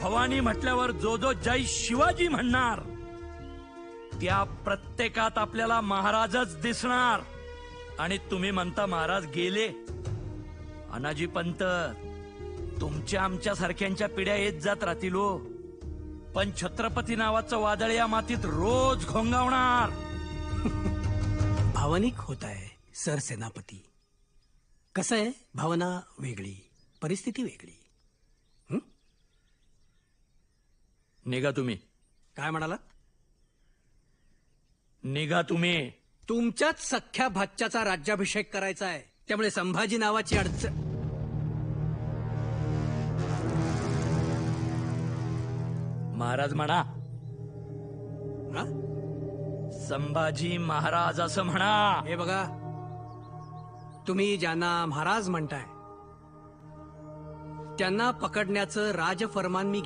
भवानी म्हटल्यावर जो जो जय शिवाजी म्हणणार त्या प्रत्येकात आपल्याला महाराजच दिसणार. आणि तुम्ही म्हणता महाराज गेले. अनाजी पंत, तुमच्या आमच्या सारख्यांच्या पिढ्या येत जात राहतील हो, पण छत्रपती नावाचं वादळ या मातीत रोज घोंगावणार. भावनिक होत आहे सरसेनापती. कसं आहे, भावना वेगळी, परिस्थिती वेगळी. निघा तुम्ही. काय म्हणाला? निघा तुम्ही. तुमच्याच सख्या भाच्याचा राज्याभिषेक करायचा आहे, त्यामुळे संभाजी नावाची अडचण. महाराज म्हणा. हा? संभाजी महाराज असं म्हणा. हे बघा, तुम्ही ज्यांना महाराज म्हणताय त्यांना पकडण्याचं राजफरमान मी